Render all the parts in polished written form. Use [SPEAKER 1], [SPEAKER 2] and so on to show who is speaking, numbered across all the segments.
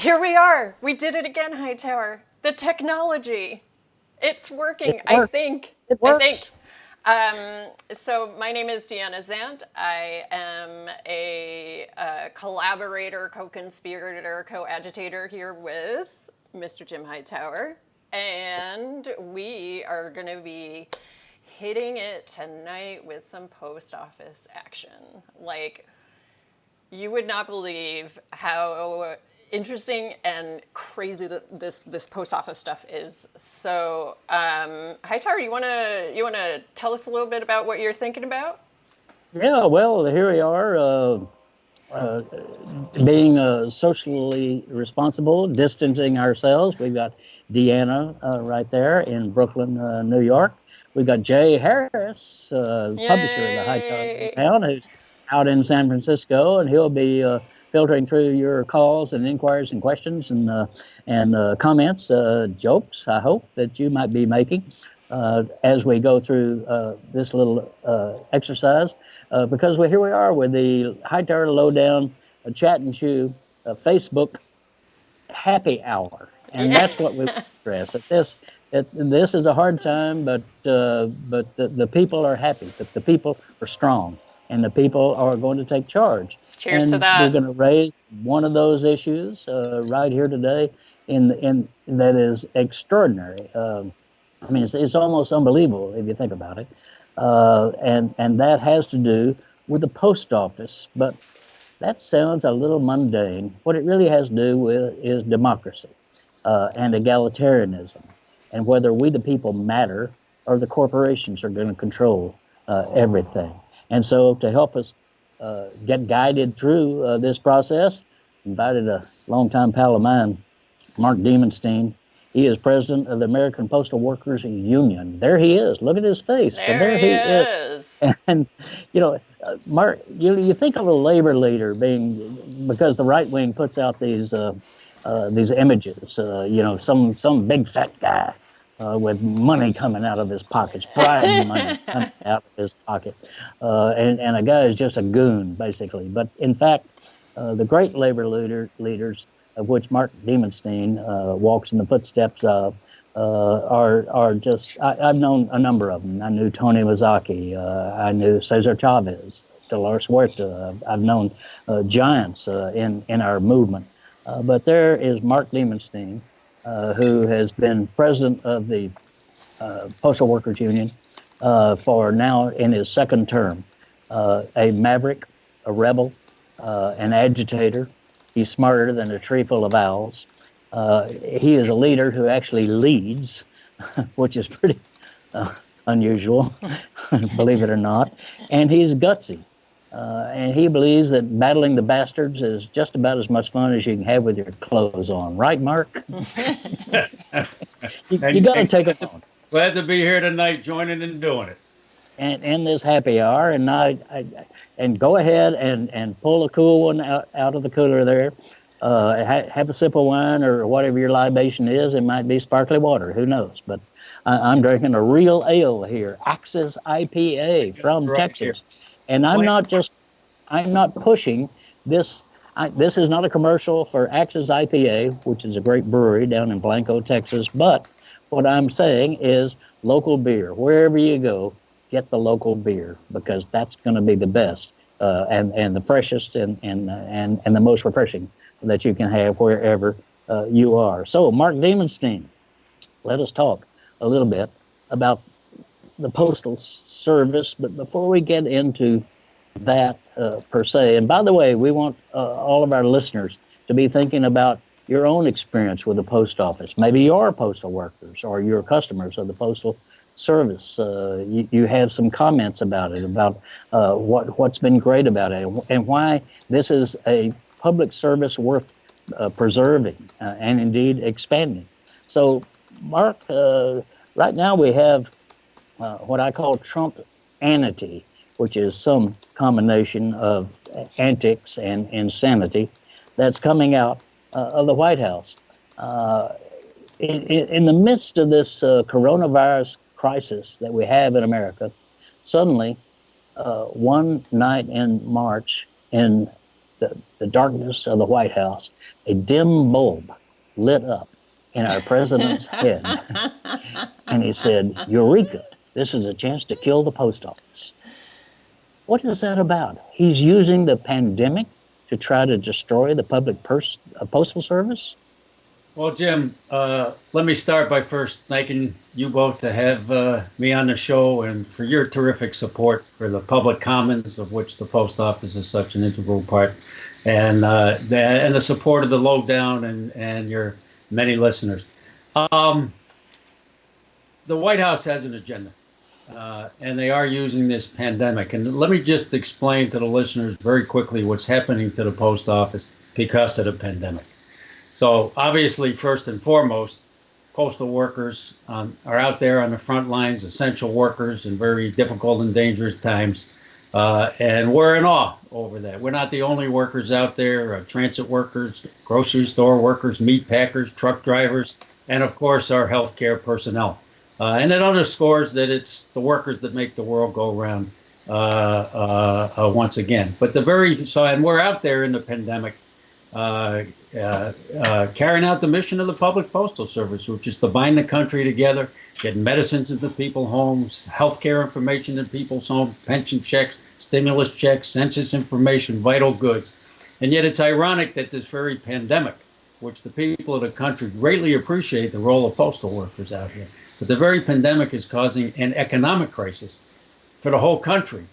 [SPEAKER 1] Here we are. We did it again, Hightower. The technology. It's
[SPEAKER 2] It
[SPEAKER 1] working, I
[SPEAKER 2] works.
[SPEAKER 1] think.
[SPEAKER 2] It
[SPEAKER 1] I think.
[SPEAKER 2] works.
[SPEAKER 1] So my name is Deanna Zant. I am a collaborator, co-conspirator, co-agitator here with Mr. Jim Hightower. And we are going to be hitting it tonight with some post office action. Like, you would not believe how interesting and crazy that this post office stuff is. So, Hightower, you wanna tell us a little bit about what you're thinking about?
[SPEAKER 2] Yeah, well, here we are, uh, being socially responsible, distancing ourselves. We've got Deanna right there in Brooklyn, New York. We've got Jay Harris, publisher of the Hightower
[SPEAKER 1] Yay!
[SPEAKER 2] Town, who's out in San Francisco, and he'll be filtering through your calls and inquiries and questions and comments, jokes, I hope, that you might be making as we go through this little exercise. Because here we are with the Hightower Lowdown Chat and Chew Facebook happy hour, and
[SPEAKER 1] Yeah.
[SPEAKER 2] that's what we stress. This is a hard time, but the people are happy. The people are strong, and the people are going to take charge.
[SPEAKER 1] Cheers to
[SPEAKER 2] And we're
[SPEAKER 1] that.
[SPEAKER 2] going to raise one of those issues right here today, in that is extraordinary. I mean, it's almost unbelievable if you think about it, and that has to do with the post office. But that sounds a little mundane. What it really has to do with is democracy and egalitarianism, and whether we the people matter or the corporations are going to control everything. And so, to help us get guided through this process, invited a longtime pal of mine, Mark Dimondstein. He is president of the American Postal Workers Union. There he is. Look at his face. So
[SPEAKER 1] There
[SPEAKER 2] there
[SPEAKER 1] he
[SPEAKER 2] he is.
[SPEAKER 1] is.
[SPEAKER 2] And Mark, you think of a labor leader being, because the right wing puts out these images. Some big fat guy with money coming out of his pockets, bribe money coming out of his pocket, and a guy is just a goon basically. But in fact, the great labor leaders, of which Mark Dimondstein walks in the footsteps of, are just, I've known a number of them. I knew Tony Mazzocchi. I knew Cesar Chavez, Dolores Huerta. I've known giants in our movement. But there is Mark Dimondstein, who has been president of the Postal Workers Union for now in his second term. A maverick, a rebel, an agitator. He's smarter than a tree full of owls. He is a leader who actually leads, which is pretty unusual, believe it or not. And he's gutsy. And he believes that battling the bastards is just about as much fun as you can have with your clothes on. Right, Mark? You
[SPEAKER 3] and,
[SPEAKER 2] got to
[SPEAKER 3] and
[SPEAKER 2] take them on.
[SPEAKER 3] glad to be here tonight, joining and doing it.
[SPEAKER 2] And this happy hour, and go ahead and pull a cool one out of the cooler there. Have a sip of wine or whatever your libation is. It might be sparkly water. Who knows? But I'm drinking a real ale here, Axis IPA from
[SPEAKER 3] Right here.
[SPEAKER 2] Texas, and I'm not pushing this. This is not a commercial for Axis IPA, which is a great brewery down in Blanco, Texas. But what I'm saying is local beer. Wherever you go, get the local beer, because that's going to be the best and the freshest and the most refreshing that you can have wherever you are. So, Mark Dimondstein, let us talk a little bit about the Postal Service. But before we get into that per se, and by the way, we want all of our listeners to be thinking about your own experience with the post office. Maybe you're postal workers or you're customers of the Postal Service. You have some comments about it, about what's been great about it, and why this is a public service worth preserving and indeed expanding. So, Mark, right now we have what I call Trump anity, which is some combination of antics and insanity that's coming out of the White House. In the midst of this coronavirus crisis that we have in America, suddenly, one night in March, in the darkness of the White House, a dim bulb lit up in our president's head. And he said, Eureka, this is a chance to kill the post office. What is that about? He's using the pandemic to try to destroy the public postal service?
[SPEAKER 3] Well, Jim, let me start by first thanking you both to have me on the show and for your terrific support for the public commons, of which the post office is such an integral part, and the support of the lowdown and your many listeners. The White House has an agenda, and they are using this pandemic. And let me just explain to the listeners very quickly what's happening to the post office because of the pandemic. So obviously, first and foremost, postal workers are out there on the front lines, essential workers in very difficult and dangerous times. And we're in awe over that. We're not the only workers out there, transit workers, grocery store workers, meat packers, truck drivers, and of course, our healthcare personnel. And it underscores that it's the workers that make the world go round once again. But and we're out there in the pandemic carrying out the mission of the Public Postal Service, which is to bind the country together, get medicines into people's homes, healthcare information in people's homes, pension checks, stimulus checks, census information, vital goods. And yet it's ironic that this very pandemic, which the people of the country greatly appreciate the role of postal workers out here, but the very pandemic is causing an economic crisis for the whole country.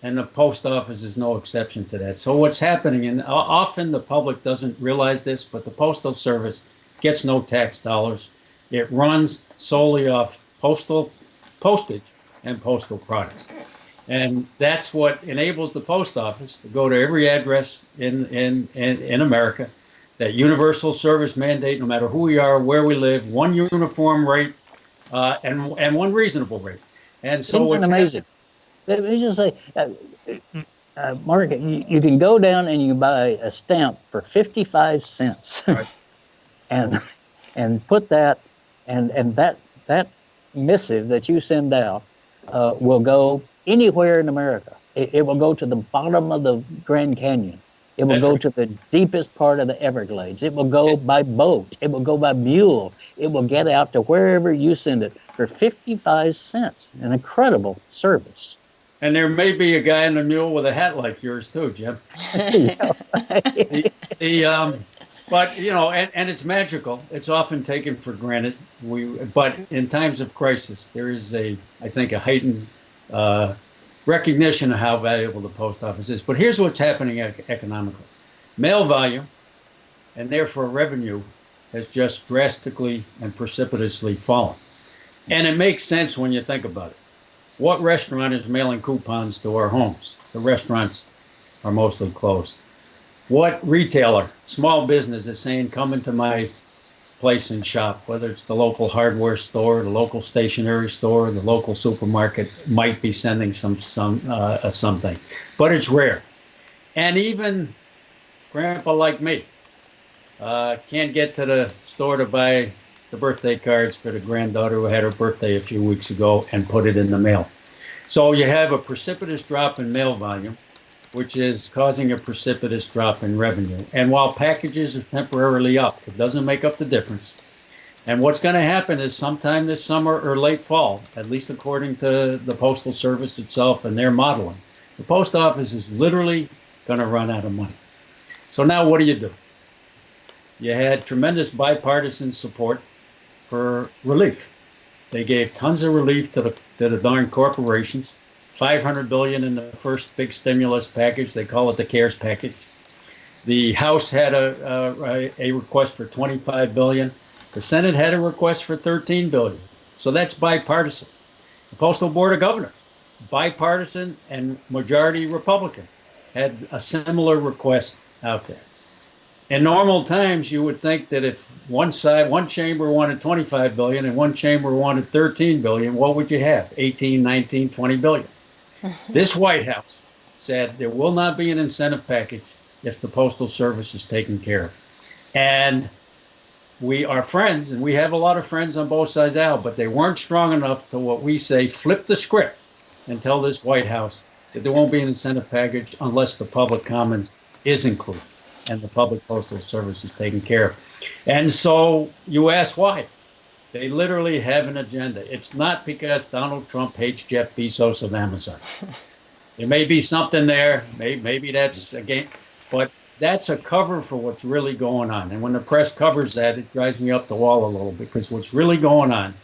[SPEAKER 3] And the post office is no exception to that. So what's happening, and often the public doesn't realize this, but the Postal Service gets no tax dollars. It runs solely off postage and postal products. And that's what enables the post office to go to every address in America, that universal service mandate, no matter who we are, where we live, one uniform rate, and one reasonable rate. And so it's
[SPEAKER 2] amazing. Let me just say, Mark, you can go down and you can buy a stamp for 55 cents,
[SPEAKER 3] right.
[SPEAKER 2] and put that, and that missive that you send out will go anywhere in America. It will go to the bottom of the Grand Canyon. It will go to the deepest part of the Everglades. It will go by boat. It will go by mule. It will get out to wherever you send it for 55 cents. An incredible service.
[SPEAKER 3] And there may be a guy in a mule with a hat like yours too, Jim. But you know, and it's magical. It's often taken for granted. But in times of crisis, there is I think, a heightened recognition of how valuable the post office is. But here's what's happening economically: mail volume, and therefore revenue, has just drastically and precipitously fallen. And it makes sense when you think about it. What restaurant is mailing coupons to our homes? The restaurants are mostly closed. What retailer, small business, is saying, come into my place and shop, whether it's the local hardware store, the local stationery store, the local supermarket, might be sending something. But it's rare. And even grandpa like me can't get to the store to buy the birthday cards for the granddaughter who had her birthday a few weeks ago and put it in the mail. So you have a precipitous drop in mail volume, which is causing a precipitous drop in revenue. And while packages are temporarily up, it doesn't make up the difference. And what's going to happen is sometime this summer or late fall, at least according to the Postal Service itself and their modeling, the post office is literally going to run out of money. So now what do? You had tremendous bipartisan support for relief. They gave tons of relief to the darn corporations. $500 billion in the first big stimulus package. They call it the CARES package. The House had a request for $25 billion. The Senate had a request for $13 billion. So that's bipartisan. The Postal Board of Governors, bipartisan and majority Republican, had a similar request out there. In normal times, you would think that if one chamber wanted $25 billion and one chamber wanted $13 billion, what would you have? 18, 19, 20 billion. This White House said there will not be an incentive package if the Postal Service is taken care of. And we are friends, and we have a lot of friends on both sides of the aisle, but they weren't strong enough to, what we say, flip the script and tell this White House that there won't be an incentive package unless the public commons is included, and the public postal service is taken care of. And so you ask why? They literally have an agenda. It's not because Donald Trump hates Jeff Bezos of Amazon. There may be something there. Maybe that's a game, but that's a cover for what's really going on. And when the press covers that, it drives me up the wall a little, because what's really going on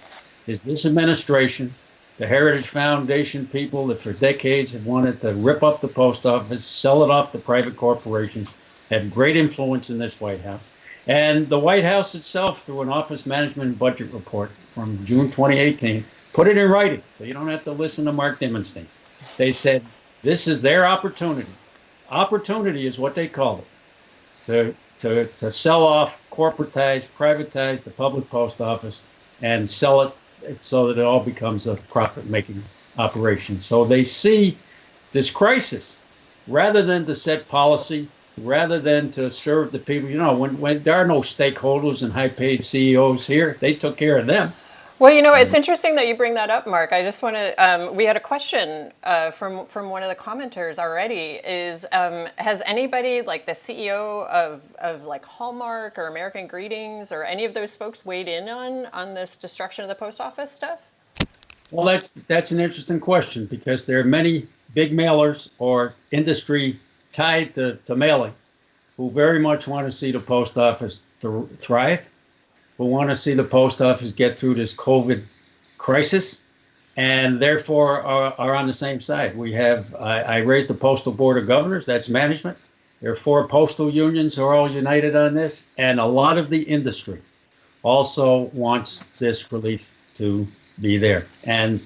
[SPEAKER 3] is this administration, the Heritage Foundation people that for decades have wanted to rip up the post office, sell it off to private corporations, had great influence in this White House. And the White House itself, through an Office Management and Budget report from June 2018, put it in writing, so you don't have to listen to Mark Dimondstein. They said this is their opportunity. Opportunity is what they called it, to sell off, corporatize, privatize the public post office and sell it so that it all becomes a profit-making operation. So they see this crisis, rather than to set policy, rather than to serve the people. You know, when there are no stakeholders and high-paid CEOs here, they took care of them.
[SPEAKER 1] Well, you know, it's interesting that you bring that up, Mark. I just want to, we had a question from one of the commenters already, has anybody, like the CEO of like Hallmark or American Greetings or any of those folks weighed in on this destruction of the post office stuff?
[SPEAKER 3] Well, that's an interesting question, because there are many big mailers or industry tied to mailing who very much want to see the post office thrive, who want to see the post office get through this COVID crisis, and therefore are on the same side. We have, I raised the Postal Board of Governors, that's management. There are 4 postal unions who are all united on this, and a lot of the industry also wants this relief to be there. And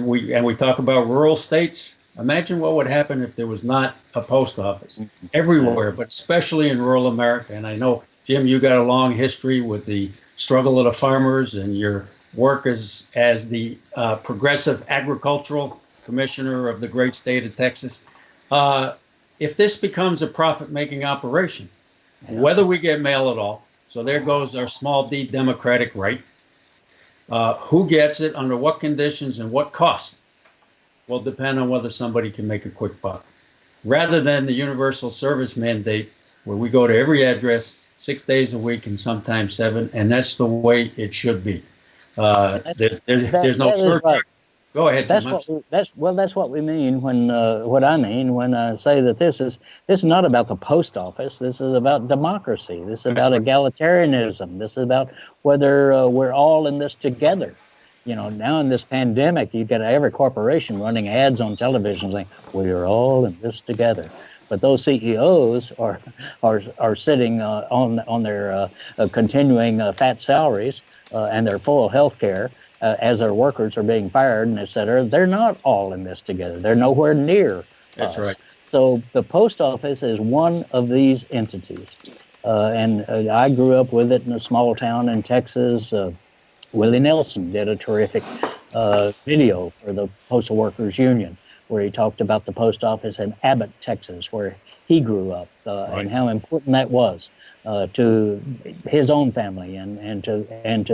[SPEAKER 3] we talk about rural states. Imagine what would happen if there was not a post office everywhere, but especially in rural America. And I know, Jim, you got a long history with the struggle of the farmers and your work as the progressive agricultural commissioner of the great state of Texas. If this becomes a profit-making operation, whether we get mail at all, so there goes our small d democratic right. Who gets it, under what conditions, and what cost will depend on whether somebody can make a quick buck. Rather than the universal service mandate, where we go to every address 6 days a week and sometimes 7, and that's the way it should be. There's no surcharge. Go ahead, Jim.
[SPEAKER 2] That's what we mean when what I mean when I say that this is not about the post office. This is about democracy. This is about egalitarianism. This is about whether we're all in this together. You know, now in this pandemic, you got every corporation running ads on television saying we are all in this together. But those CEOs are sitting on their continuing fat salaries, and they're full of health care as their workers are being fired and et cetera. They're not all in this together. They're nowhere near
[SPEAKER 3] That's
[SPEAKER 2] us.
[SPEAKER 3] right.
[SPEAKER 2] So the post office is one of these entities. And I grew up with it in a small town in Texas. Willie Nelson did a terrific video for the Postal Workers Union, where he talked about the post office in Abbott, Texas, where he grew up, and how important that was to his own family and to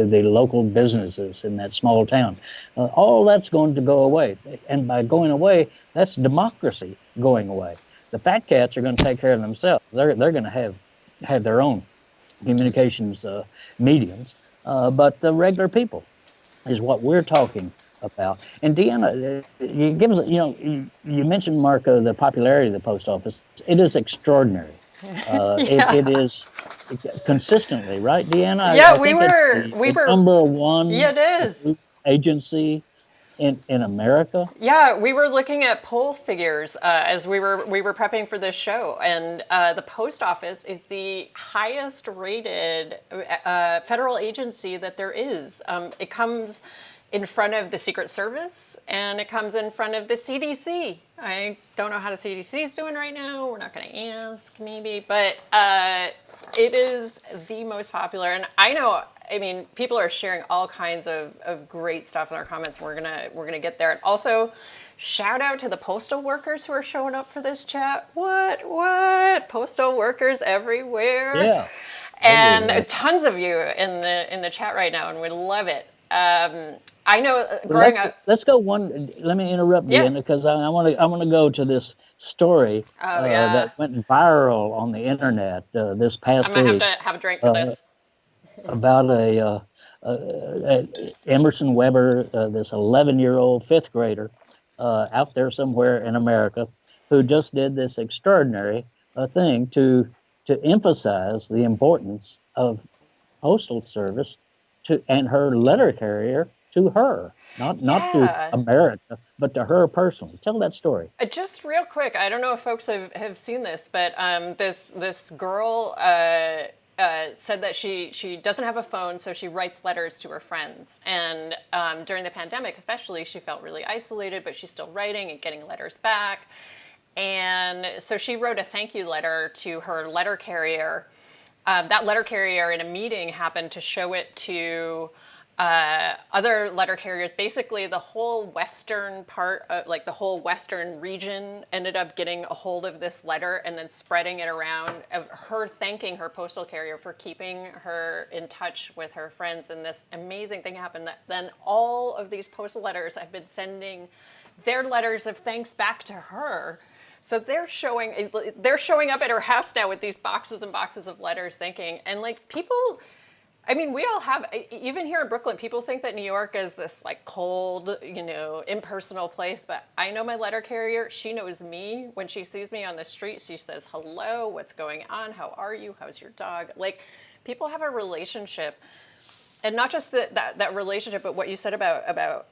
[SPEAKER 2] the local businesses in that small town. All that's going to go away, and by going away, that's democracy going away. The fat cats are going to take care of themselves. They're going to have their own communications mediums, but the regular people is what we're talking about. And Deanna, you give us, you mentioned, Mark, the popularity of the post office. It is extraordinary. It is consistently, right, Deanna?
[SPEAKER 1] Yeah,
[SPEAKER 2] I think it's the number one agency in America.
[SPEAKER 1] Yeah, we were looking at poll figures as we were prepping for this show, and the post office is the highest rated federal agency that there is. It comes in front of the Secret Service, and it comes in front of the CDC. I don't know how the CDC is doing right now. We're not going to ask, maybe, but it is the most popular. And I mean, people are sharing all kinds of great stuff in our comments. We're gonna get there. And also, shout out to the postal workers who are showing up for this chat. What? Postal workers everywhere.
[SPEAKER 2] Yeah.
[SPEAKER 1] And tons of you in the chat right now, and we love it. I know
[SPEAKER 2] Well,
[SPEAKER 1] growing up.
[SPEAKER 2] let's go one. Let me interrupt,
[SPEAKER 1] Yeah.
[SPEAKER 2] Deanna, because I want to go to this story
[SPEAKER 1] Oh yeah.
[SPEAKER 2] that went viral on the internet this
[SPEAKER 1] I'm
[SPEAKER 2] past
[SPEAKER 1] gonna have
[SPEAKER 2] week
[SPEAKER 1] to have a drink for
[SPEAKER 2] uh,
[SPEAKER 1] this.
[SPEAKER 2] about Emerson Weber, this 11-year-old fifth grader out there somewhere in America, who just did this extraordinary thing to emphasize the importance of postal service to and her letter carrier to her, not to
[SPEAKER 1] Yeah.
[SPEAKER 2] America, but to her personally. Tell that story.
[SPEAKER 1] Just real quick, I don't know if folks have seen this, but this girl said that she doesn't have a phone, so she writes letters to her friends. And during the pandemic, especially, she felt really isolated, but she's still writing and getting letters back. And so she wrote a thank you letter to her letter carrier. That letter carrier in a meeting happened to show it to other letter carriers. Basically, the whole western part, like the whole western region, ended up getting a hold of this letter and then spreading it around. Of her thanking her postal carrier for keeping her in touch with her friends. And this amazing thing happened that then all of these postal letters have been sending their letters of thanks back to her. So they're showing up at her house now with these boxes and boxes of letters thanking. And like people, I mean, we all have, even here in Brooklyn, people think that New York is this like cold, impersonal place. But I know my letter carrier. She knows me. When she sees me on the street, she says, hello, what's going on? How are you? How's your dog? Like people have a relationship. And not just that relationship, but what you said about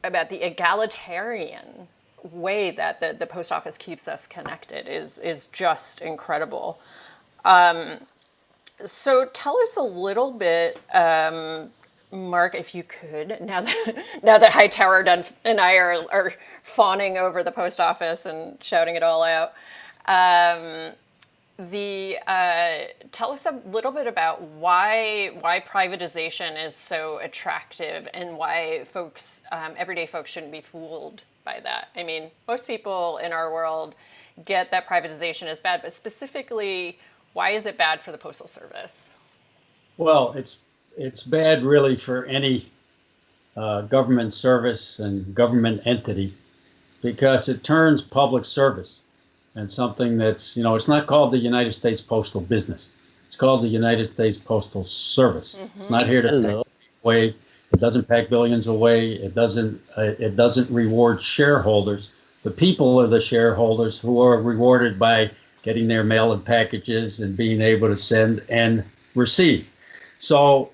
[SPEAKER 1] the egalitarian way that the post office keeps us connected is just incredible. So tell us a little bit, Mark, if you could, now that Hightower and I are fawning over the post office and shouting it all out. Tell us a little bit about why privatization is so attractive and why everyday folks shouldn't be fooled by that. I mean, most people in our world get that privatization is bad, but specifically, why is it bad for the Postal Service?
[SPEAKER 3] Well, it's bad really for any government service and government entity because it turns public service and something that's, it's not called the United States Postal Business. It's called the United States Postal Service. Mm-hmm. It's not here to pack away. It doesn't pack billions away. It doesn't reward shareholders. The people are the shareholders who are rewarded by getting their mail and packages and being able to send and receive. So,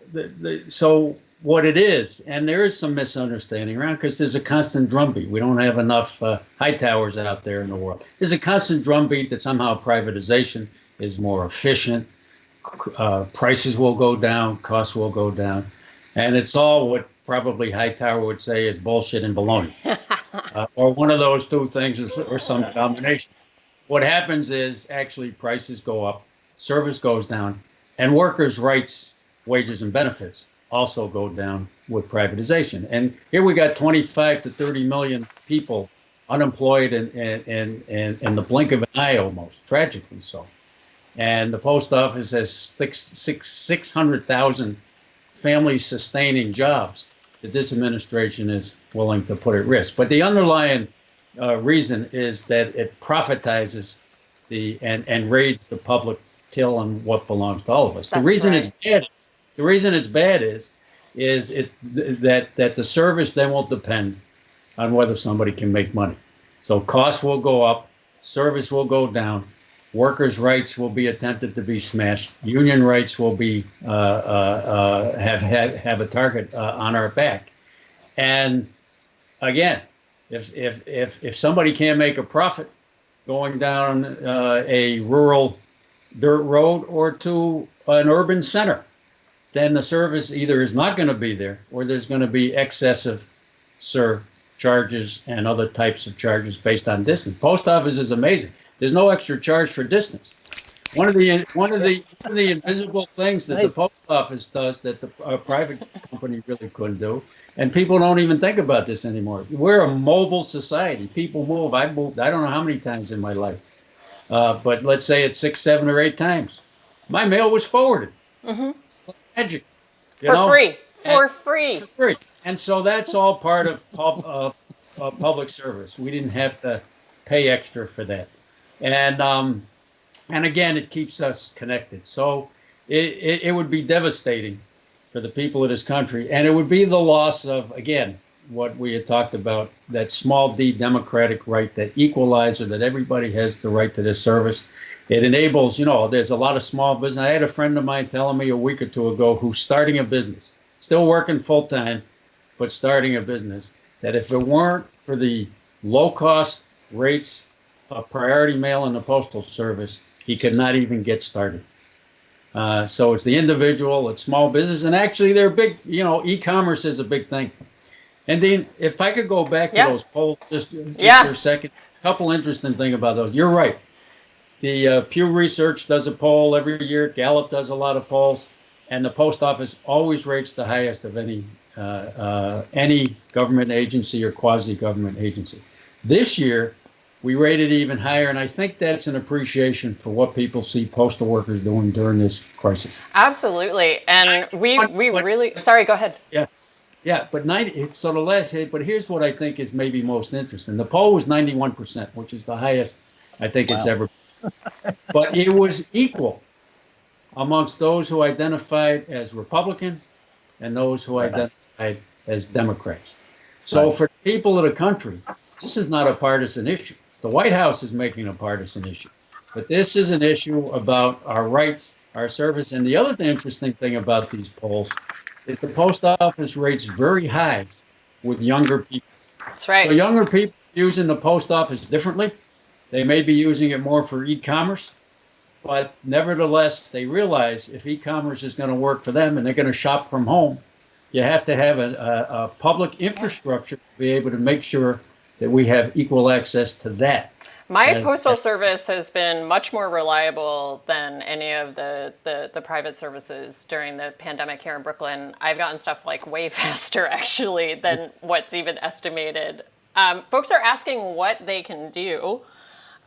[SPEAKER 3] so what it is, and there is some misunderstanding around because there's a constant drumbeat. We don't have enough Hightowers out there in the world. There's a constant drumbeat that somehow privatization is more efficient, prices will go down, costs will go down, and it's all what probably Hightower would say is bullshit and baloney, or one of those two things, or some combination. What happens is actually prices go up, service goes down, and workers' rights, wages, and benefits also go down with privatization. And here we got 25 to 30 million people unemployed in the blink of an eye almost, tragically so. And the post office has 600,000 family-sustaining jobs that this administration is willing to put at risk. But the underlying reason is that it profitizes and raids the public till on what belongs to all of us.
[SPEAKER 1] That's
[SPEAKER 3] the reason
[SPEAKER 1] right.
[SPEAKER 3] it's bad. The reason it's bad is that the service then will depend on whether somebody can make money. So costs will go up, service will go down, workers' rights will be attempted to be smashed, union rights will be have a target on our back, and again, if somebody can't make a profit going down a rural dirt road or to an urban center, then the service either is not going to be there or there's going to be excessive surcharges and other types of charges based on distance. Post office is amazing. There's no extra charge for distance. One of the invisible things that the post office does that a private company really couldn't do, and people don't even think about this anymore. We're a mobile society. People move. I've moved. I don't know how many times in my life, but let's say it's 6, 7, or 8 times. My mail was forwarded. Mm-hmm. It's magic,
[SPEAKER 1] For free. for free.
[SPEAKER 3] For free. And so that's all part of public service. We didn't have to pay extra for that. And again, it keeps us connected. So it would be devastating for the people of this country. And it would be the loss of, again, what we had talked about, that small d democratic right, that equalizer, that everybody has the right to this service. It enables, there's a lot of small business. I had a friend of mine telling me a week or two ago who's starting a business, still working full time, but starting a business, that if it weren't for the low cost rates of priority mail and the postal service, he could not even get started. So it's the individual, it's small business, and actually they're big, e-commerce is a big thing. And then if I could go back to those polls just for a second, a couple interesting things about those. You're right. The Pew Research does a poll every year. Gallup does a lot of polls, and the post office always rates the highest of any government agency or quasi-government agency. This year, we rated even higher, and I think that's an appreciation for what people see postal workers doing during this crisis.
[SPEAKER 1] Absolutely, and we really. Sorry, go ahead.
[SPEAKER 3] Yeah, but but here's what I think is maybe most interesting. The poll was 91%, which is the highest I think it's ever been. But it was equal amongst those who identified as Republicans and those who identified as Democrats. So for people of the country, this is not a partisan issue. The White House is making a partisan issue. But this is an issue about our rights, our service. And the other interesting thing about these polls is the post office rates very high with younger people.
[SPEAKER 1] That's right.
[SPEAKER 3] So younger people are using the post office differently. They may be using it more for e-commerce, but nevertheless, they realize if e-commerce is going to work for them and they're going to shop from home, you have to have a public infrastructure to be able to make sure that we have equal access to that.
[SPEAKER 1] My postal service has been much more reliable than any of the private services during the pandemic here in Brooklyn. I've gotten stuff like way faster, actually, than what's even estimated. Folks are asking what they can do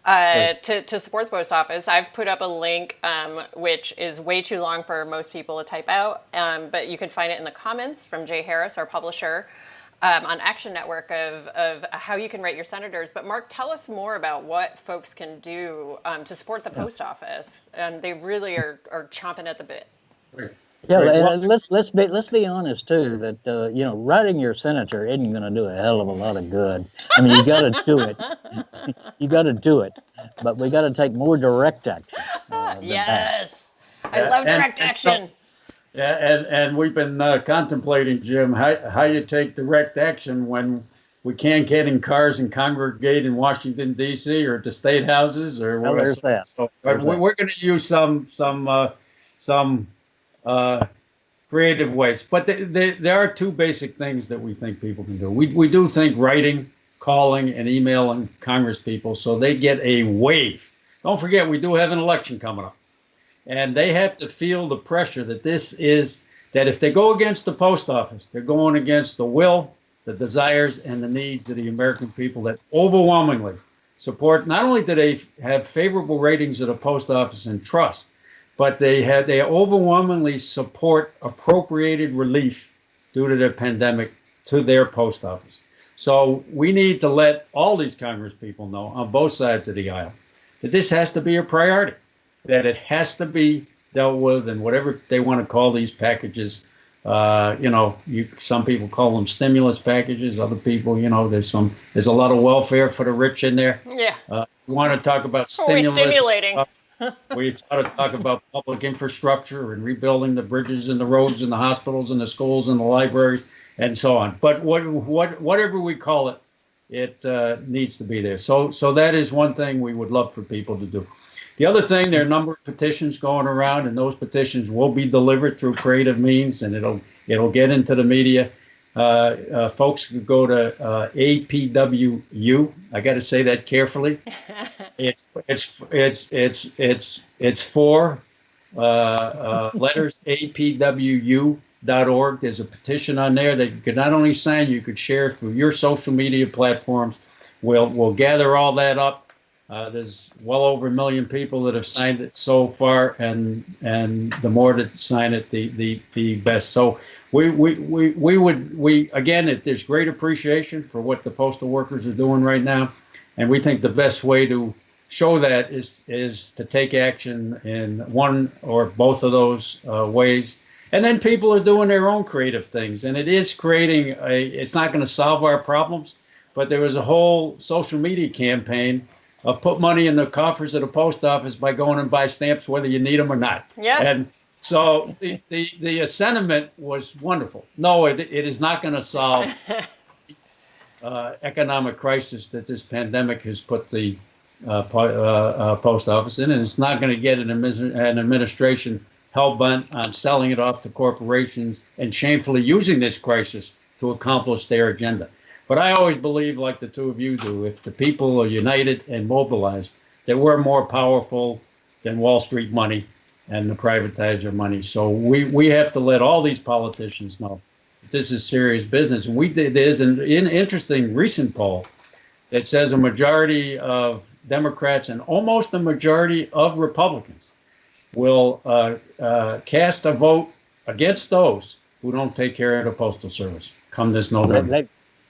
[SPEAKER 1] to support the post office. I've put up a link, which is way too long for most people to type out, but you can find it in the comments from Jay Harris, our publisher, on Action Network of how you can write your senators. But Mark, tell us more about what folks can do to support the post office. They really are chomping at the bit.
[SPEAKER 2] Yeah, and let's be honest too. That writing your senator isn't going to do a hell of a lot of good. I mean, you got to do it. You got to do it, but we got to take more direct action.
[SPEAKER 1] Yes, I love direct action.
[SPEAKER 3] And we've been contemplating, Jim, how you take direct action when we can't get in cars and congregate in Washington, D.C. or at the state houses or wherever.
[SPEAKER 2] There's that.
[SPEAKER 3] So we're going to use some creative ways. But there are two basic things that we think people can do. We do think writing, calling, and emailing Congress people so they get a wave. Don't forget, we do have an election coming up. And they have to feel the pressure that that if they go against the post office, they're going against the will, the desires, and the needs of the American people that overwhelmingly support. Not only do they have favorable ratings of the post office and trust, but they overwhelmingly support appropriated relief due to the pandemic to their post office. So we need to let all these Congress people know on both sides of the aisle that this has to be a priority, that it has to be dealt with, and whatever they want to call these packages. Some people call them stimulus packages. Other people, there's a lot of welfare for the rich in there.
[SPEAKER 1] Yeah.
[SPEAKER 3] We want to talk about stimulus.
[SPEAKER 1] Stimulating.
[SPEAKER 3] We try to talk about public infrastructure and rebuilding the bridges and the roads and the hospitals and the schools and the libraries and so on. But whatever we call it, it needs to be there. So that is one thing we would love for people to do. The other thing, there are a number of petitions going around, and those petitions will be delivered through creative means, and it'll get into the media. Folks could go to APWU. I got to say that carefully. It's four letters, APWU.org. There's a petition on there that you could not only sign, you could share through your social media platforms. We'll gather all that up. There's well over 1 million people that have signed it so far, and the more that sign it, the best. So we again, if there's great appreciation for what the postal workers are doing right now, and we think the best way to show that is to take action in one or both of those ways. And then people are doing their own creative things, and it is creating it's not going to solve our problems, but there was a whole social media campaign of put money in the coffers of the post office by going and buy stamps whether you need them or not.
[SPEAKER 1] Yeah.
[SPEAKER 3] And so the sentiment was wonderful. No, it is not going to solve economic crisis that this pandemic has put the post office in, and it's not going to get an administration hell-bent on selling it off to corporations and shamefully using this crisis to accomplish their agenda. But I always believe, like the two of you do, if the people are united and mobilized, that we're more powerful than Wall Street money and the privatizer money. So we have to let all these politicians know that this is serious business. And there's an interesting recent poll that says a majority of Democrats and almost a majority of Republicans will cast a vote against those who don't take care of the Postal Service come this November.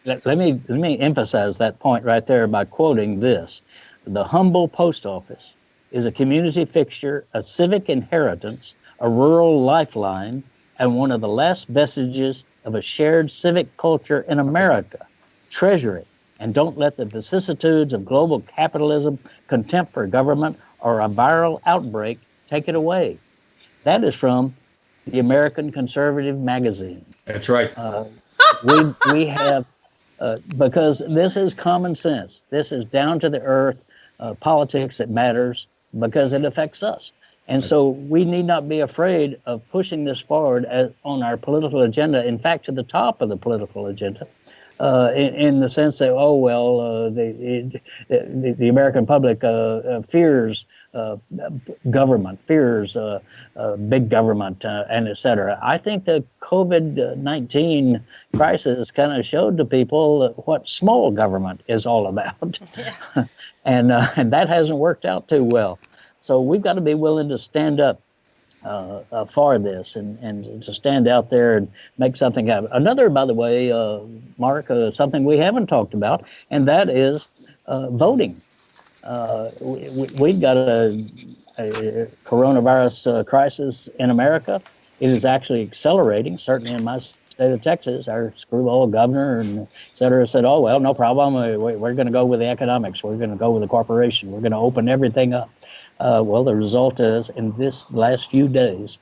[SPEAKER 2] Let me emphasize that point right there by quoting this. The humble post office is a community fixture, a civic inheritance, a rural lifeline, and one of the last vestiges of a shared civic culture in America. Treasure it, and don't let the vicissitudes of global capitalism, contempt for government, or a viral outbreak take it away. That is from the American Conservative magazine.
[SPEAKER 3] That's right.
[SPEAKER 2] We have, because this is common sense. This is down to the earth politics that matters because it affects us. And so we need not be afraid of pushing this forward on our political agenda, in fact, to the top of the political agenda. In the sense that, oh, well, the American public fears government, fears big government, and et cetera. I think the COVID-19 crisis kind of showed to people what small government is all about. Yeah. and that hasn't worked out too well. So we've got to be willing to stand up for this and to stand out there and make something happen. Another, by the way, Mark, something we haven't talked about, and that is voting. We've got a coronavirus crisis in America. It is actually accelerating, certainly in my state of Texas. Our screwball governor and et cetera said, oh, well, no problem. We're going to go with the economics. We're going to go with the corporation. We're going to open everything up. Well, the result is, in this last few days,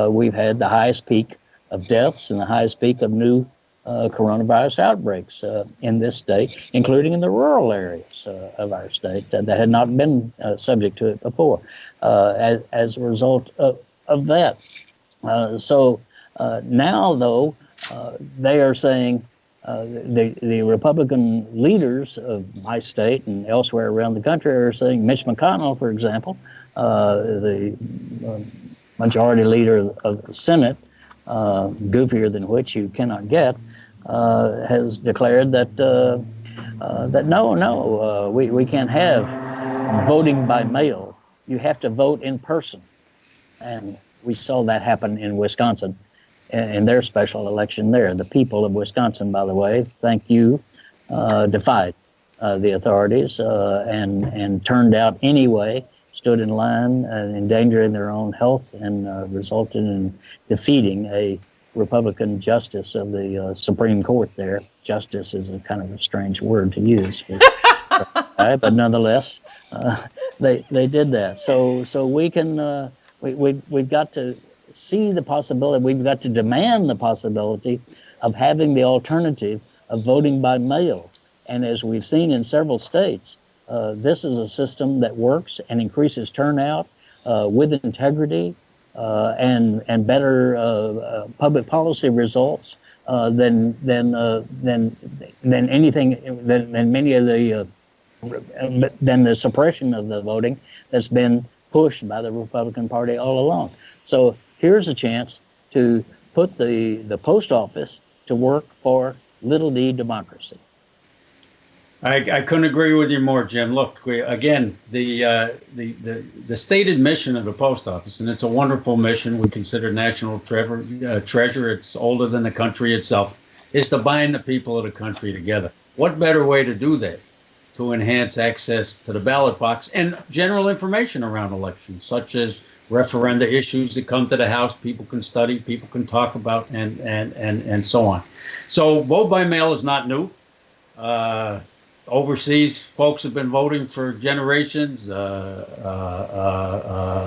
[SPEAKER 2] we've had the highest peak of deaths and the highest peak of new coronavirus outbreaks in this state, including in the rural areas of our state that had not been subject to it before, as a result of that. So now, though, they are saying, the Republican leaders of my state and elsewhere around the country are saying, Mitch McConnell, for example, the majority leader of the Senate, goofier than which you cannot get, has declared that we can't have voting by mail. You have to vote in person. And we saw that happen in Wisconsin in their special election there. The people of Wisconsin, by the way, thank you, defied the authorities and turned out anyway, stood in line, endangering their own health, and resulted in defeating a Republican justice of the Supreme Court there. Justice is a kind of a strange word to use, but nonetheless, they did that. So we can we've got to see the possibility. We've got to demand the possibility of having the alternative of voting by mail. And as we've seen in several states, this is a system that works and increases turnout with integrity and better public policy results than anything than many of the than the suppression of the voting that's been pushed by the Republican Party all along. So here's a chance to put the post office to work for little d democracy.
[SPEAKER 3] I couldn't agree with you more, Jim. Look, again, the stated mission of the post office, and it's a wonderful mission. We consider national treasure. It's older than the country itself. Is to bind the people of the country together. What better way to do that? To enhance access to the ballot box and general information around elections, such as referenda issues that come to the House, people can study, people can talk about, and so on. So vote by mail is not new. Overseas folks have been voting for generations.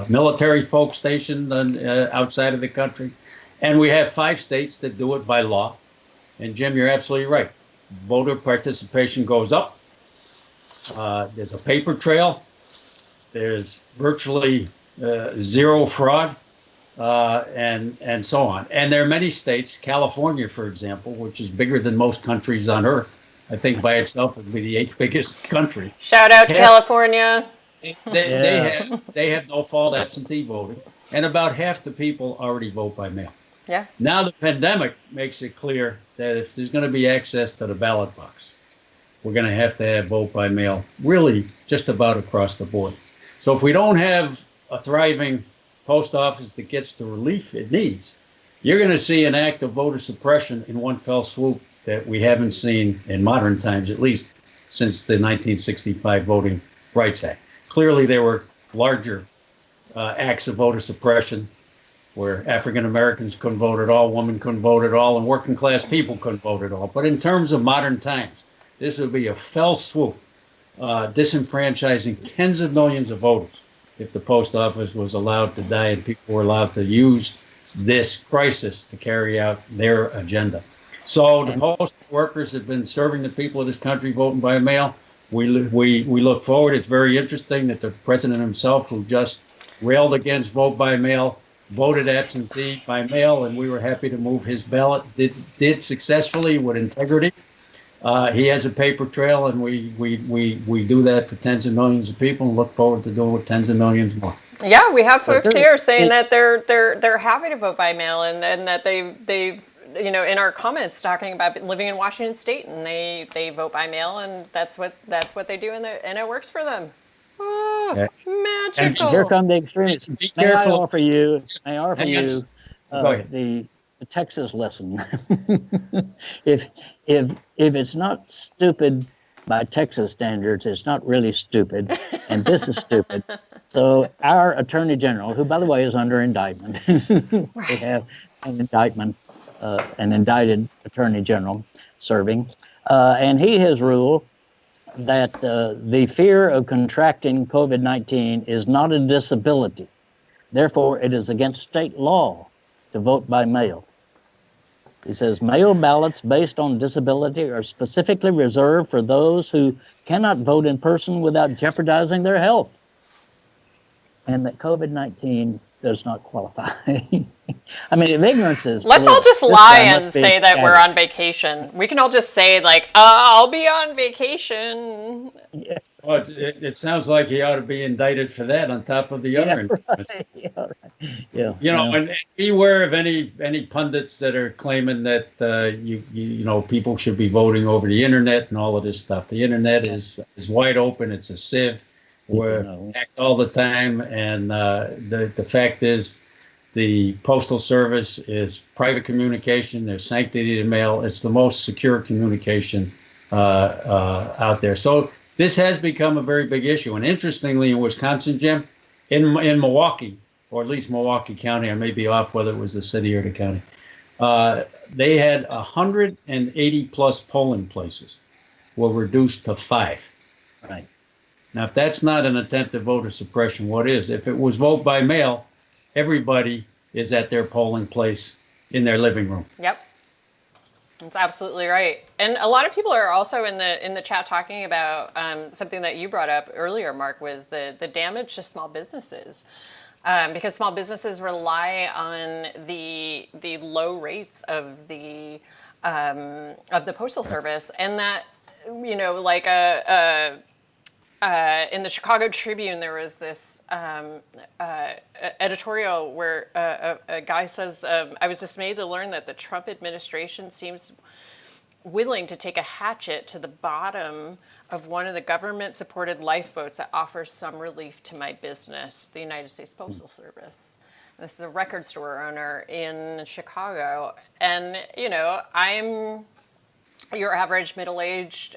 [SPEAKER 3] Military folks stationed outside of the country. And we have 5 states that do it by law. And Jim, you're absolutely right. Voter participation goes up. There's a paper trail. There's virtually zero fraud, and so on. And there are many states, California, for example, which is bigger than most countries on Earth. I think by itself it would be the 8th biggest country.
[SPEAKER 1] Shout out to California.
[SPEAKER 3] They have no fault absentee voting, and about half the people already vote by mail.
[SPEAKER 1] Yeah.
[SPEAKER 3] Now the pandemic makes it clear that if there's going to be access to the ballot box, we're going to have vote by mail really just about across the board. So if we don't have a thriving post office that gets the relief it needs, you're going to see an act of voter suppression in one fell swoop that we haven't seen in modern times, at least since the 1965 Voting Rights Act. Clearly, there were larger acts of voter suppression where African Americans couldn't vote at all, women couldn't vote at all, and working class people couldn't vote at all. But in terms of modern times, this would be a fell swoop, disenfranchising tens of millions of voters if the post office was allowed to die and people were allowed to use this crisis to carry out their agenda. So the postal workers have been serving the people of this country voting by mail. We look forward. It's very interesting that the president himself, who just railed against vote by mail, voted absentee by mail, and we were happy to move his ballot. Did successfully with integrity. He has a paper trail, and we do that for tens of millions of people, and look forward to doing it with tens of millions more.
[SPEAKER 1] Yeah, we have folks here saying that they're happy to vote by mail, and that they've in our comments talking about living in Washington State, and they vote by mail, and that's what they do, and it works for them. Oh, magical!
[SPEAKER 2] And here come the extremes.
[SPEAKER 3] Be careful.
[SPEAKER 2] May I offer you the Texas lesson. if it's not stupid by Texas standards, it's not really stupid, and this is stupid. So our Attorney General, who by the way is under indictment, we have an indictment. An indicted Attorney General serving, and he has ruled that the fear of contracting COVID-19 is not a disability. Therefore, it is against state law to vote by mail. He says mail ballots based on disability are specifically reserved for those who cannot vote in person without jeopardizing their health, and that COVID-19 does not qualify. I mean, if ignorance is
[SPEAKER 1] Let's all just lie and say that we're on vacation. We can all just say, like, I'll be on vacation.
[SPEAKER 3] Yeah. Well, it sounds like he ought to be indicted for that on top of the other indictments.
[SPEAKER 2] Yeah.
[SPEAKER 3] And beware of any pundits that are claiming that people should be voting over the internet and all of this stuff. The internet is wide open. It's a sieve. We're hacked all the time, and the fact is, the Postal Service is private communication. There's sanctity to mail. It's the most secure communication out there. So this has become a very big issue. And interestingly, in Wisconsin, Jim, in Milwaukee, or at least Milwaukee County, I may be off whether it was the city or the county, they had 180 plus polling places were reduced to 5.
[SPEAKER 2] Right.
[SPEAKER 3] Now, if that's not an attempt at voter suppression, what is? If it was vote by mail, everybody is at their polling place in their living room.
[SPEAKER 1] Yep. That's absolutely right. And a lot of people are also in the chat talking about something that you brought up earlier, Mark, was the damage to small businesses. Because small businesses rely on the low rates of the Postal Service, and that, like in the Chicago Tribune, there was this editorial where a guy says, I was dismayed to learn that the Trump administration seems willing to take a hatchet to the bottom of one of the government-supported lifeboats that offers some relief to my business, the United States Postal Service. This is a record store owner in Chicago. And, I'm your average middle-aged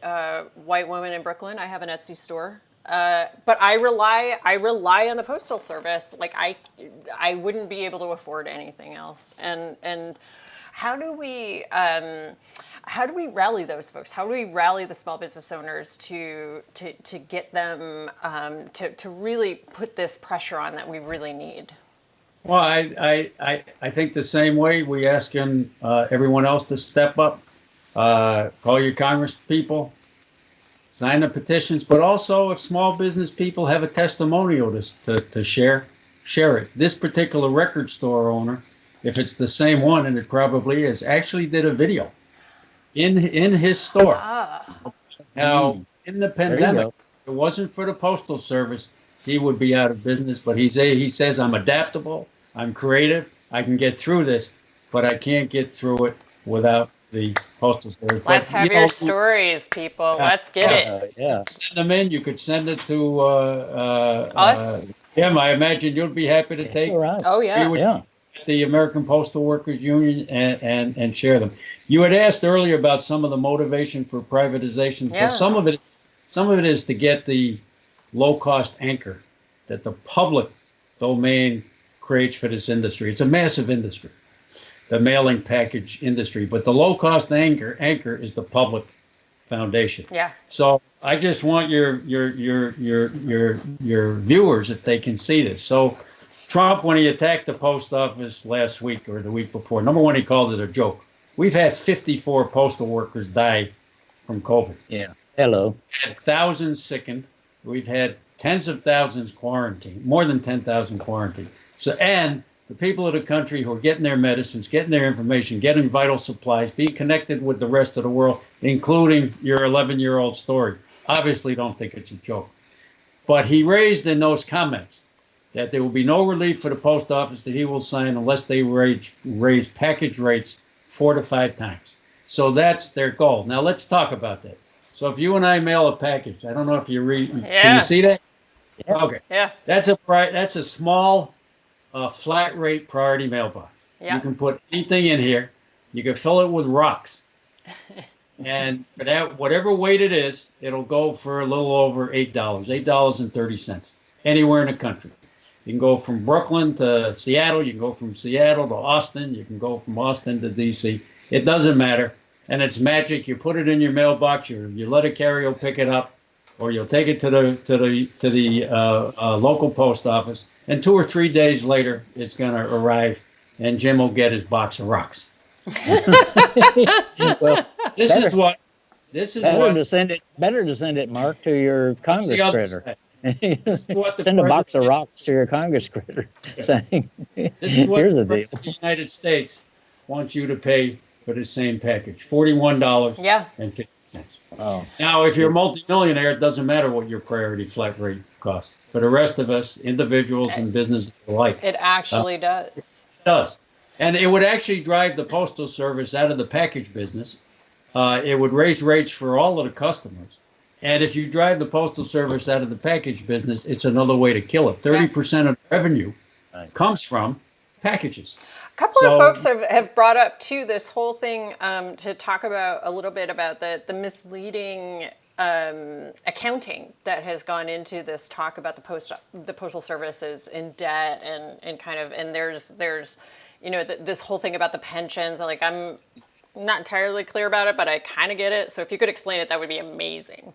[SPEAKER 1] white woman in Brooklyn. I have an Etsy store. But I rely on the Postal Service. Like I wouldn't be able to afford anything else. And how do we rally those folks? How do we rally the small business owners to get them to really put this pressure on that we really need?
[SPEAKER 3] Well, I think the same way we asking everyone else to step up, call your Congress people, sign the petitions, but also if small business people have a testimonial to share it. This particular record store owner, if it's the same one, and it probably is, actually did a video in his store. Now, in the pandemic, if it wasn't for the Postal Service, he would be out of business. But he says, I'm adaptable, I'm creative, I can get through this, but I can't get through it without the Postal Service.
[SPEAKER 1] Let's have your stories, people. Let's get it.
[SPEAKER 3] Yeah. Send them in. You could send it to
[SPEAKER 1] us.
[SPEAKER 3] Jim, I imagine you'd be happy to take.
[SPEAKER 2] Right.
[SPEAKER 1] Oh yeah.
[SPEAKER 3] The American Postal Workers Union and share them. You had asked earlier about some of the motivation for privatization.
[SPEAKER 1] Yeah.
[SPEAKER 3] So some of it is to get the low-cost anchor that the public domain creates for this industry. It's a massive industry, the mailing package industry, but the low-cost anchor is the public foundation.
[SPEAKER 1] Yeah.
[SPEAKER 3] So I just want your viewers, if they can see this. So Trump, when he attacked the post office last week or the week before, number one, he called it a joke. We've had 54 postal workers die from COVID.
[SPEAKER 2] Yeah. Hello.
[SPEAKER 3] We've had thousands sickened. We've had tens of thousands quarantined, more than 10,000 quarantined. So, and the people of the country who are getting their medicines, getting their information, getting vital supplies, being connected with the rest of the world, including your 11-year-old story, obviously don't think it's a joke. But he raised in those comments that there will be no relief for the post office that he will sign unless they raise package rates 4 to 5 times. So that's their goal. Now let's talk about that. So if you and I mail a package, I don't know if you read, Can you see that?
[SPEAKER 2] Yeah.
[SPEAKER 3] Okay.
[SPEAKER 1] Yeah.
[SPEAKER 3] That's a small flat rate priority mailbox.
[SPEAKER 1] Yeah.
[SPEAKER 3] You can put anything in here. You can fill it with rocks. And for that, whatever weight it is, it'll go for a little over $8, $8.30, anywhere in the country. You can go from Brooklyn to Seattle. You can go from Seattle to Austin. You can go from Austin to D.C. It doesn't matter. And it's magic. You put it in your mailbox. You let a carrier pick it up, or you'll take it to the local post office. And 2 or 3 days later, it's going to arrive, and Jim will get his box of rocks.
[SPEAKER 2] Well,
[SPEAKER 3] This is what.
[SPEAKER 2] better to send it, Mark, to your Congress critter. Send a box of rocks to your Congress critter, saying,
[SPEAKER 3] This is what
[SPEAKER 2] "Here's a
[SPEAKER 3] the
[SPEAKER 2] deal."
[SPEAKER 3] United States wants you to pay for the same package, $41.50.
[SPEAKER 1] Yeah.
[SPEAKER 2] Oh.
[SPEAKER 3] Now, if you're a multimillionaire, it doesn't matter what your priority flat rate costs. For the rest of us, individuals and businesses alike,
[SPEAKER 1] It actually does.
[SPEAKER 3] it does. And it would actually drive the Postal Service out of the package business. It would raise rates for all of the customers. And if you drive the Postal Service out of the package business, it's another way to kill it. 30% of revenue comes from packages.
[SPEAKER 1] A couple of folks have brought up, too, this whole thing to talk about a little bit about the misleading accounting that has gone into this talk about the Postal Service is in debt and there's this whole thing about the pensions. Like, I'm not entirely clear about it, but I kind of get it. So if you could explain it, that would be amazing.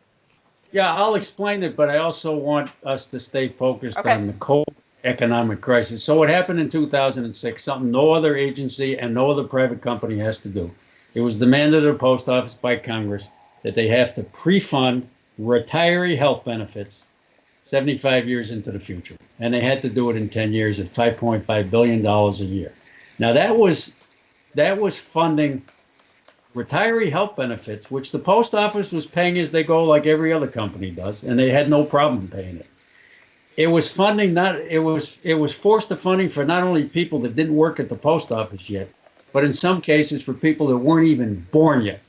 [SPEAKER 3] Yeah, I'll explain it, but I also want us to stay focused on the COVID economic crisis. So what happened in 2006, something no other agency and no other private company has to do. It was demanded of the post office by Congress that they have to pre-fund retiree health benefits 75 years into the future. And they had to do it in 10 years at $5.5 billion a year. Now that was funding retiree health benefits, which the post office was paying as they go, like every other company does, and they had no problem paying it. It was funding it was forced to funding for not only people that didn't work at the post office yet, but in some cases for people that weren't even born yet.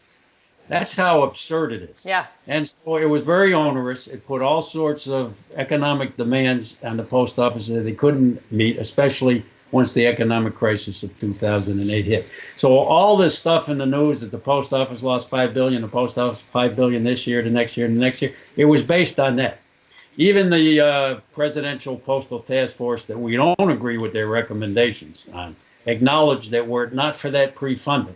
[SPEAKER 3] That's how absurd it is.
[SPEAKER 1] Yeah.
[SPEAKER 3] And so it was very onerous. It put all sorts of economic demands on the post office that they couldn't meet, especially once the economic crisis of 2008 hit. So all this stuff in the news that the post office lost $5 billion, the post office $5 billion this year, the next year, the next year, it was based on that. Even the Presidential Postal Task Force, that we don't agree with their recommendations on, acknowledged that were it not for that pre-funding,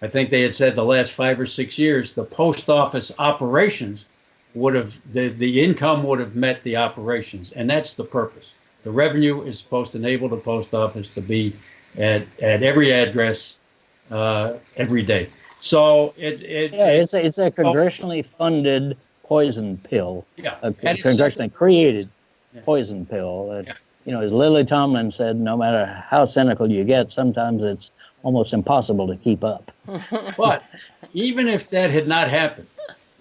[SPEAKER 3] I think they had said the last 5 or 6 years, the post office operations would have, the income would have met the operations. And that's the purpose. The revenue is supposed to enable the post office to be at every address every day. So
[SPEAKER 2] it's a congressionally funded poison pill,
[SPEAKER 3] yeah,
[SPEAKER 2] a
[SPEAKER 3] and it's
[SPEAKER 2] congressionally created
[SPEAKER 3] yeah.
[SPEAKER 2] poison pill. That,
[SPEAKER 3] Yeah.
[SPEAKER 2] you know, as Lily Tomlin said, no matter how cynical you get, sometimes it's almost impossible to keep up.
[SPEAKER 3] But even if that had not happened,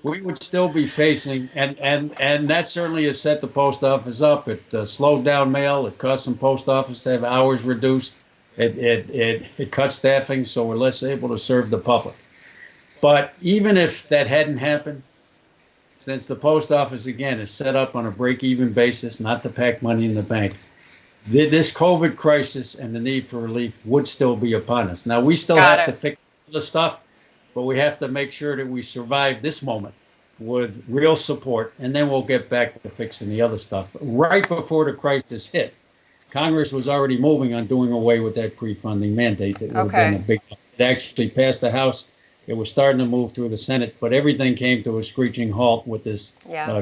[SPEAKER 3] we would still be facing, and that certainly has set the post office up. It slowed down mail. It caused some post office to have hours reduced. It cut staffing, so we're less able to serve the public. But even if that hadn't happened, since the post office, again, is set up on a break-even basis, not to pack money in the bank, this COVID crisis and the need for relief would still be upon us. Now, we still have to fix the stuff, but we have to make sure that we survive this moment with real support, and then we'll get back to fixing the other stuff. Right before the crisis hit, Congress was already moving on doing away with that pre-funding mandate. That would have been a big. It actually passed the House. It was starting to move through the Senate, but everything came to a screeching halt with this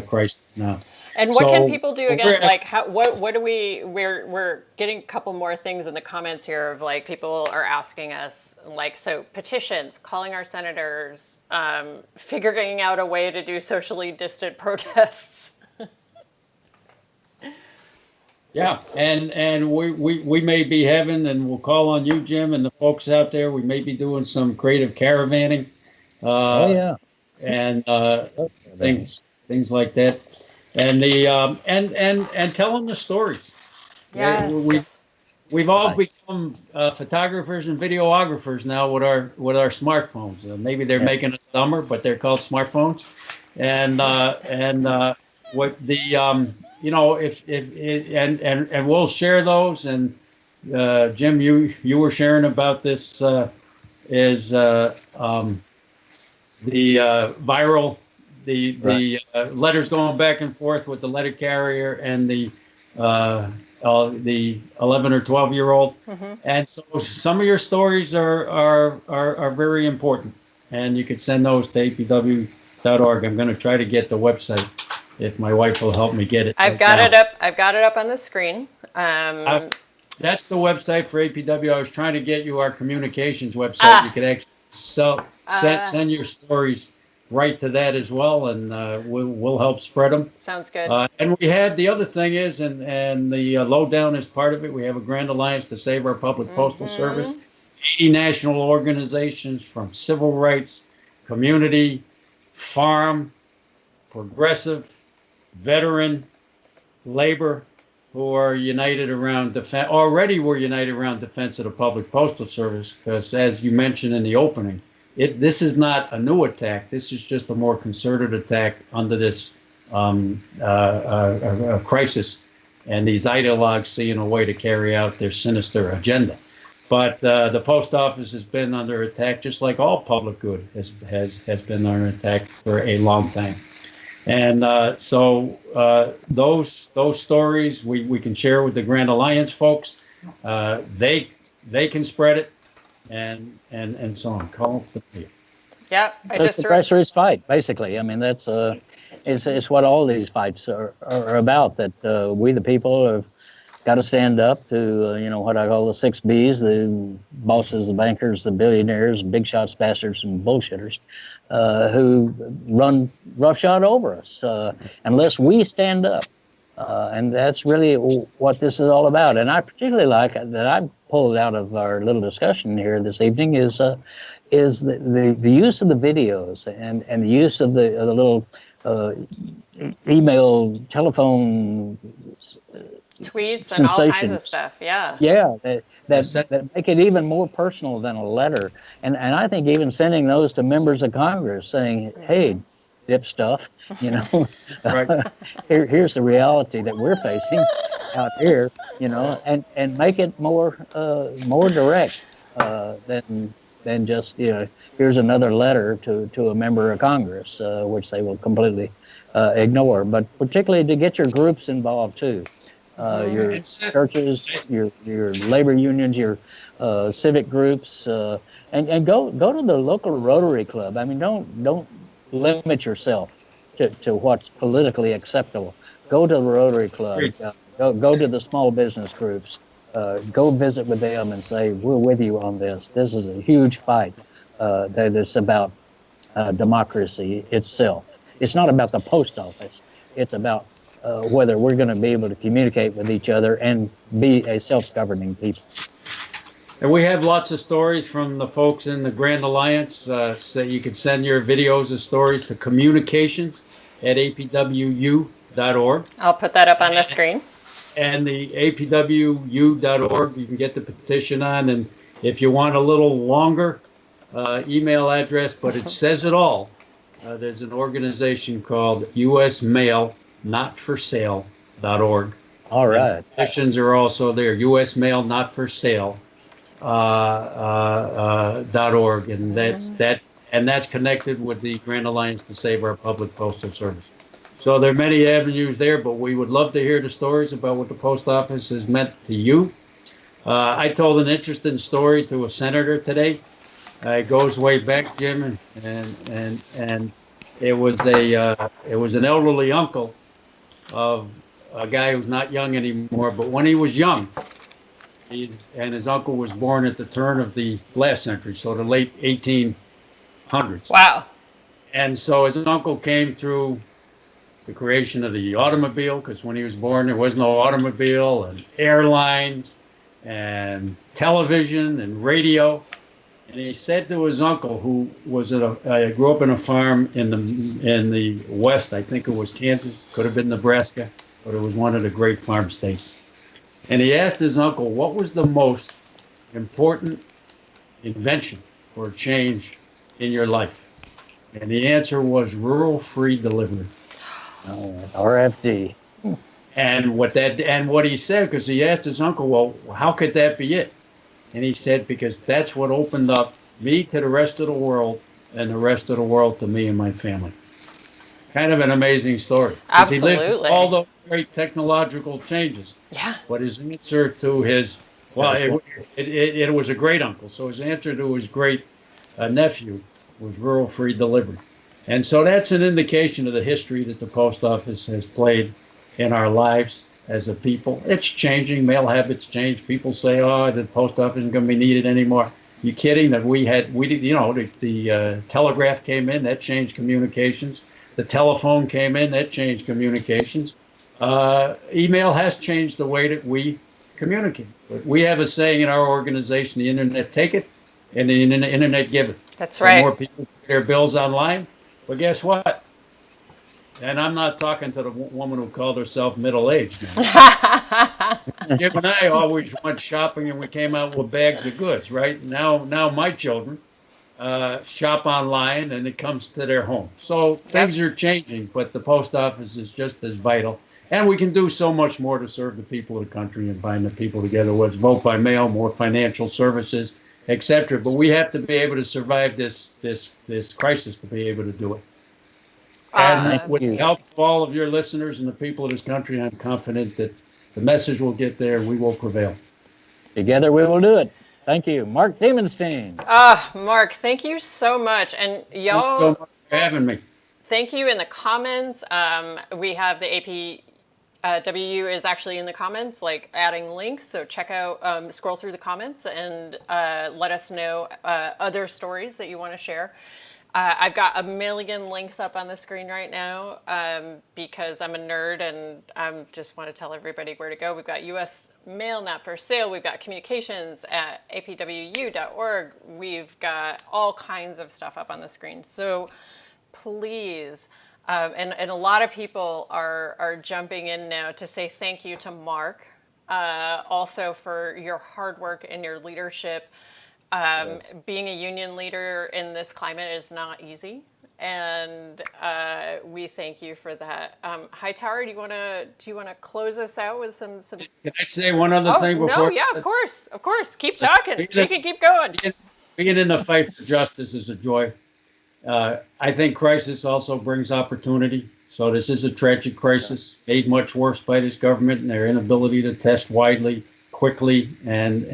[SPEAKER 3] crisis now.
[SPEAKER 1] And what can people do again? Like, what do we're getting a couple more things in the comments here of like people are asking us, like, so petitions, calling our senators, figuring out a way to do socially distant protests.
[SPEAKER 3] Yeah, and we may be having, and we'll call on you, Jim, and the folks out there. We may be doing some creative caravanning, and things like that, and the and telling the stories.
[SPEAKER 1] Yes,
[SPEAKER 3] we've all become photographers and videographers now with our smartphones. Maybe they're making us dumber, but they're called smartphones, and what the you know, and we'll share those. And Jim, you were sharing about this is the viral, the letters going back and forth with the letter carrier and the 11 or 12-year-old. And so some of your stories are very important, and you can send those to apw.org. I'm going to try to get the website, if my wife will help me get it.
[SPEAKER 1] I've got it up. I've got it up on the screen.
[SPEAKER 3] That's the website for APW. I was trying to get you our communications website. You could actually send your stories right to that as well, and we'll help spread them.
[SPEAKER 1] Sounds good.
[SPEAKER 3] And we had, the other thing is, and the lowdown is part of it. We have a Grand Alliance to Save Our Public Postal Service. 80 national organizations from civil rights, community, farm, progressive, veteran, labor, who are united around defense. Already we're united around defense of the public postal service, because as you mentioned in the opening, this is not a new attack. This is just a more concerted attack under this crisis, and these ideologues seeing a way to carry out their sinister agenda. But the post office has been under attack, just like all public good has been under attack for a long time. And so those stories we can share with the Grand Alliance folks. They can spread it, and so on. Call the people.
[SPEAKER 1] Yeah,
[SPEAKER 2] that's the grassroots fight, basically. I mean, that's it's what all these fights are about. That we the people have got to stand up to what I call the 6 Bs: the bosses, the bankers, the billionaires, big shots, bastards, and bullshitters, who run roughshod over us unless we stand up. And that's really what this is all about. And I particularly like that I pulled out of our little discussion here this evening is the use of the videos and the use of the little email, telephone
[SPEAKER 1] Tweets and all kinds of
[SPEAKER 2] sensations.
[SPEAKER 1] stuff. Yeah.
[SPEAKER 2] Yeah,
[SPEAKER 3] Yes,
[SPEAKER 2] that make it even more personal than a letter. And I think even sending those to members of Congress saying, hey, dip stuff, you know,
[SPEAKER 3] right.
[SPEAKER 2] here's the reality that we're facing out here, you know, and make it more direct than just, you know, here's another letter to a member of Congress, which they will completely ignore. But particularly to get your groups involved too, your
[SPEAKER 3] And set,
[SPEAKER 2] churches, your labor unions, your civic groups, and go to the local Rotary Club. I mean, don't limit yourself to what's politically acceptable. Go to the Rotary Club. Go to the small business groups. Go visit with them and say, we're with you on this. This is a huge fight that is about democracy itself. It's not about the post office. It's about whether we're going to be able to communicate with each other and be a self-governing people.
[SPEAKER 3] and we have lots of stories from the folks in the Grand Alliance. So you can send your videos of stories to communications@apwu.org.
[SPEAKER 1] I'll put that up on the screen.
[SPEAKER 3] And the apwu.org, you can get the petition on. And if you want a little longer email address, but it says it all, there's an organization called US Mail Not For Sale.org.
[SPEAKER 2] All
[SPEAKER 3] And
[SPEAKER 2] right.
[SPEAKER 3] petitions are also there. US Mail Not For Sale. .org, and that's connected with the Grand Alliance to Save Our Public Postal Service. So there are many avenues there, but we would love to hear the stories about what the post office has meant to you. I told an interesting story to a senator today. It goes way back, Jim, and it was an elderly uncle of a guy who's not young anymore, but when he was young. And his uncle was born at the turn of the last century, so the late 1800s.
[SPEAKER 1] Wow.
[SPEAKER 3] And so his uncle came through the creation of the automobile, because when he was born, there was no automobile, and airlines, and television, and radio. And he said to his uncle, who was grew up in a farm in the West, I think it was Kansas, could have been Nebraska, but it was one of the great farm states. And he asked his uncle, what was the most important invention or change in your life? And the answer was rural free delivery.
[SPEAKER 2] RFD.
[SPEAKER 3] And what he said, because he asked his uncle, well, how could that be it? And he said, because that's what opened up me to the rest of the world and the rest of the world to me and my family. Kind of an amazing story. Because he lived through all those great technological changes.
[SPEAKER 1] Yeah.
[SPEAKER 3] But his answer to his, it was a great uncle. So his answer to his great nephew was rural free delivery. And so that's an indication of the history that the post office has played in our lives as a people. It's changing. Mail habits change. People say, oh, the post office isn't going to be needed anymore. You kidding? That the telegraph came in, that changed communications. The telephone came in, that changed communications. Email has changed the way that we communicate. But we have a saying in our organization, the internet take it and the internet give it.
[SPEAKER 1] That's right.
[SPEAKER 3] More people pay their bills online. But guess what? And I'm not talking to the woman who called herself middle-aged now. Jim and I always went shopping and we came out with bags of goods, right? Now my children shop online and it comes to their home. So things are changing, but the post office is just as vital. And we can do so much more to serve the people of the country and bind the people together, whether it's vote by mail, more financial services, etc. But we have to be able to survive this crisis to be able to do it. And with the help of all of your listeners and the people of this country, I'm confident that the message will get there and we will prevail.
[SPEAKER 2] Together we will do it. Thank you. Mark Dimondstein.
[SPEAKER 1] Mark, thank you so much. And y'all,
[SPEAKER 3] thanks so much for having me.
[SPEAKER 1] Thank you in the comments. We have the APWU is actually in the comments, like adding links. So check out, scroll through the comments and let us know other stories that you want to share. I've got a million links up on the screen right now because I'm a nerd and I just want to tell everybody where to go. We've got US Mail Not For Sale. We've got communications at apwu.org. We've got all kinds of stuff up on the screen. So please And a lot of people are jumping in now to say thank you to Mark, also for your hard work and your leadership.
[SPEAKER 3] Yes.
[SPEAKER 1] Being a union leader in this climate is not easy, and we thank you for that. Hightower, do you want to close us out with some?
[SPEAKER 3] Can I say one other
[SPEAKER 1] Oh
[SPEAKER 3] thing
[SPEAKER 1] no,
[SPEAKER 3] before?
[SPEAKER 1] yeah, of course. Keep
[SPEAKER 3] Let's-
[SPEAKER 1] talking.
[SPEAKER 3] Being
[SPEAKER 1] We
[SPEAKER 3] in,
[SPEAKER 1] can keep going.
[SPEAKER 3] being in the fight for justice is a joy. I think crisis also brings opportunity. So this is a tragic crisis, made much worse by this government and their inability to test widely, quickly, and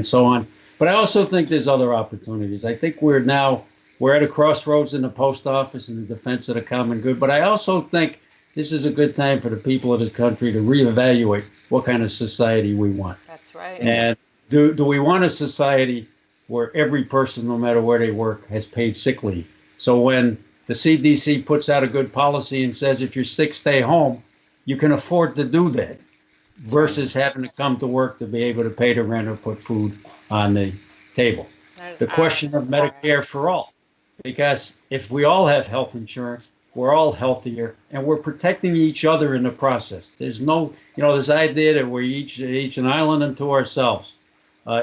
[SPEAKER 3] so on. But I also think there's other opportunities. I think we're at a crossroads in the post office in the defense of the common good. But I also think this is a good time for the people of this country to reevaluate what kind of society we want.
[SPEAKER 1] That's right.
[SPEAKER 3] And do we want a society where every person, no matter where they work, has paid sick leave? So when the CDC puts out a good policy and says if you're sick, stay home, you can afford to do that versus having to come to work to be able to pay the rent or put food on the table.
[SPEAKER 1] That is
[SPEAKER 3] The question of
[SPEAKER 1] absolutely right.
[SPEAKER 3] Medicare for all, because if we all have health insurance, we're all healthier and we're protecting each other in the process. There's no, this idea that we're each an island unto ourselves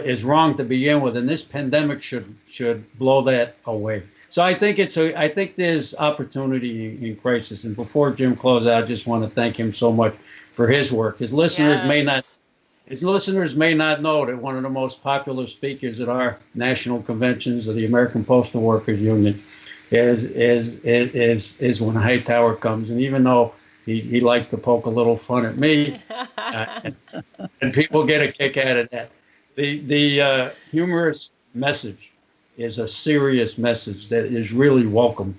[SPEAKER 3] is wrong to begin with, and this pandemic should blow that away. So I think there's opportunity in crisis. And before Jim closes out, I just want to thank him so much for his work.
[SPEAKER 1] Yes.
[SPEAKER 3] His listeners may not know that one of the most popular speakers at our national conventions of the American Postal Workers Union is when Hightower comes. And even though he likes to poke a little fun at me, and, and people get a kick out of that. The humorous message is a serious message that is really welcomed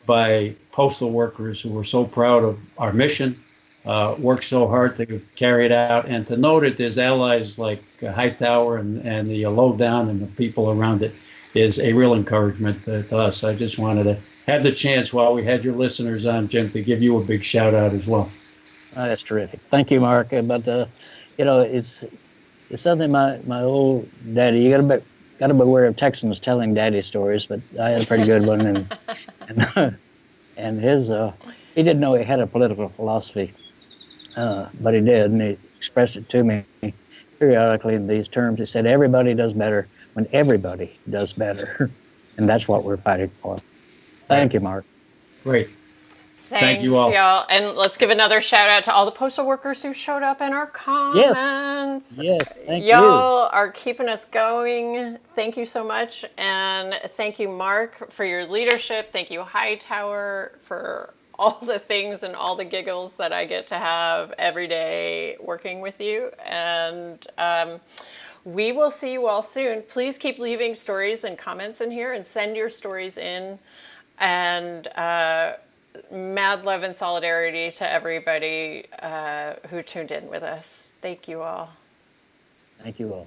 [SPEAKER 3] by postal workers who are so proud of our mission, work so hard to carry it out, and to know that there's allies like Hightower and the lowdown and the people around it is a real encouragement to us. I just wanted to have the chance while we had your listeners on, Jim, to give you a big shout out as well.
[SPEAKER 2] That's terrific. Thank you, Mark. But it's something my old daddy. You gotta beware of Texans telling daddy stories. But I had a pretty good one, and and his he didn't know he had a political philosophy, but he did, and he expressed it to me periodically in these terms. He said, "Everybody does better when everybody does better," and that's what we're fighting for. Thank
[SPEAKER 3] Right.
[SPEAKER 2] you, Mark.
[SPEAKER 3] Great. Thank
[SPEAKER 1] Thanks,
[SPEAKER 3] you all.
[SPEAKER 1] y'all. And let's give another shout out to all the postal workers who showed up in our
[SPEAKER 2] Yes,
[SPEAKER 1] comments.
[SPEAKER 2] yes. Thank you.
[SPEAKER 1] Y'all are keeping us going. Thank you so much. And thank you, Mark, for your leadership. Thank you, Hightower, for all the things and all the giggles that I get to have every day working with you. And we will see you all soon. Please keep leaving stories and comments in here and send your stories in. And mad love and solidarity to everybody who tuned in with us. Thank you all.
[SPEAKER 2] Thank you all.